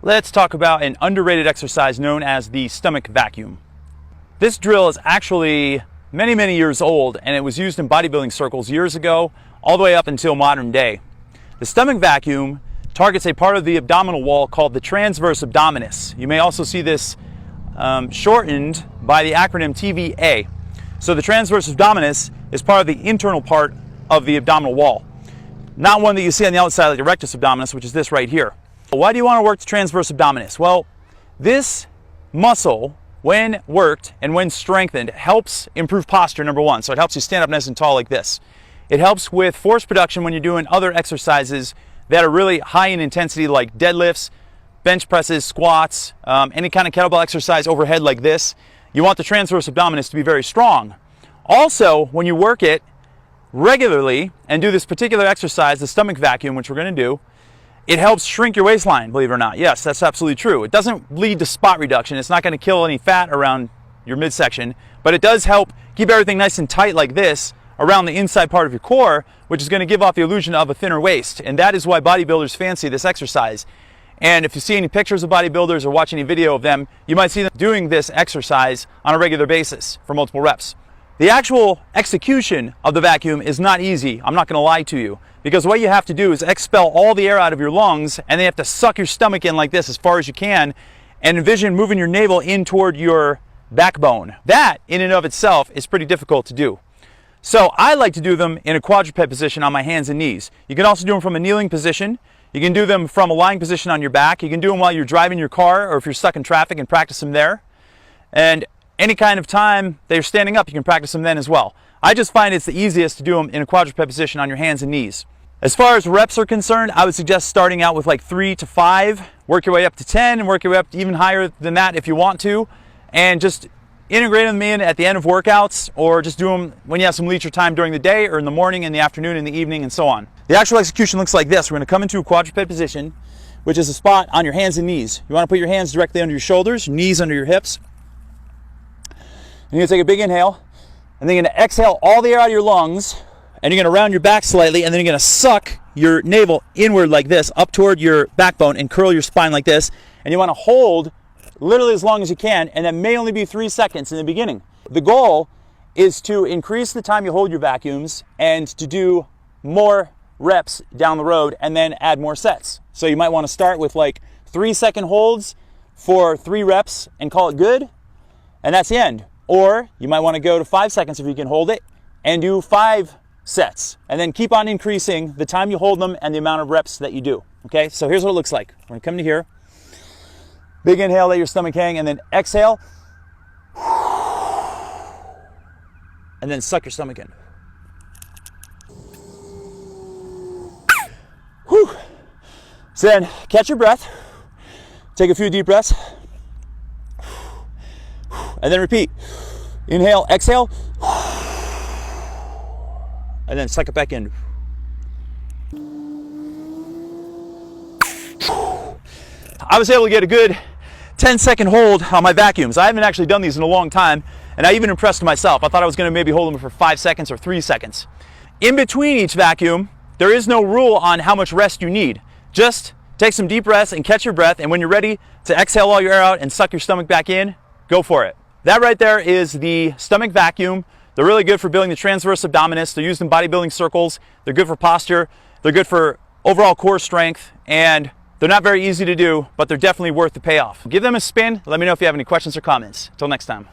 Let's talk about an underrated exercise known as the stomach vacuum. This drill is actually many years old, and it was used in bodybuilding circles years ago, all the way up until modern day. The stomach vacuum targets a part of the abdominal wall called the transverse abdominis. You may also see this shortened by the acronym TVA. So the transverse abdominis is part of the internal part of the abdominal wall, not one that you see on the outside like the rectus abdominis, which is this right here. Why do you want to work the transverse abdominis? Well, this muscle, when worked and when strengthened, helps improve posture, number one. So it helps you stand up nice and tall like this. It helps with force production when you're doing other exercises that are really high in intensity, like deadlifts, bench presses, squats, any kind of kettlebell exercise overhead like this. You want the transverse abdominis to be very strong. Also, when you work it regularly and do this particular exercise, the stomach vacuum, which we're going to do, it helps shrink your waistline, believe it or not. Yes, that's absolutely true. It doesn't lead to spot reduction. It's not going to kill any fat around your midsection, but it does help keep everything nice and tight like this around the inside part of your core, which is going to give off the illusion of a thinner waist. And that is why bodybuilders fancy this exercise. And if you see any pictures of bodybuilders or watch any video of them, you might see them doing this exercise on a regular basis for multiple reps. The actual execution of the vacuum is not easy, I'm not going to lie to you, because what you have to do is expel all the air out of your lungs, and then you have to suck your stomach in like this as far as you can, and envision moving your navel in toward your backbone. That, in and of itself, is pretty difficult to do. So I like to do them in a quadruped position on my hands and knees. You can also do them from a kneeling position. You can do them from a lying position on your back. You can do them while you're driving your car, or if you're stuck in traffic, and practice them there. And any kind of time that you're standing up, you can practice them then as well. I just find it's the easiest to do them in a quadruped position on your hands and knees. As far as reps are concerned, I would suggest starting out with like 3 to 5, work your way up to 10, and work your way up to even higher than that if you want to, and just integrate them in at the end of workouts, or just do them when you have some leisure time during the day, or in the morning, in the afternoon, in the evening, and so on. The actual execution looks like this. We're going to come into a quadruped position, which is a spot on your hands and knees. You want to put your hands directly under your shoulders, knees under your hips. And you're going to take a big inhale, and then you're going to exhale all the air out of your lungs, and you're going to round your back slightly, and then you're going to suck your navel inward like this, up toward your backbone, and curl your spine like this. And you want to hold literally as long as you can, and that may only be 3 seconds in the beginning. The goal is to increase the time you hold your vacuums and to do more reps down the road and then add more sets. So you might want to start with like 3-second holds for 3 reps and call it good, and that's the end. Or you might want to go to 5 seconds if you can hold it and do 5 sets, and then keep on increasing the time you hold them and the amount of reps that you do. Okay, so here's what it looks like. We're going to come to here. Big inhale, let your stomach hang, and then exhale. And then suck your stomach in. Whew. So then catch your breath. Take a few deep breaths. And then repeat. Inhale, exhale. And then suck it back in. I was able to get a good 10-second hold on my vacuums. I haven't actually done these in a long time, and I even impressed myself. I thought I was going to maybe hold them for 5 seconds or 3 seconds. In between each vacuum, there is no rule on how much rest you need. Just take some deep breaths and catch your breath, and when you're ready to exhale all your air out and suck your stomach back in, go for it. That right there is the stomach vacuum. They're really good for building the transverse abdominis. They're used in bodybuilding circles. They're good for posture. They're good for overall core strength, and they're not very easy to do, but they're definitely worth the payoff. Give them a spin. Let me know if you have any questions or comments. Until next time.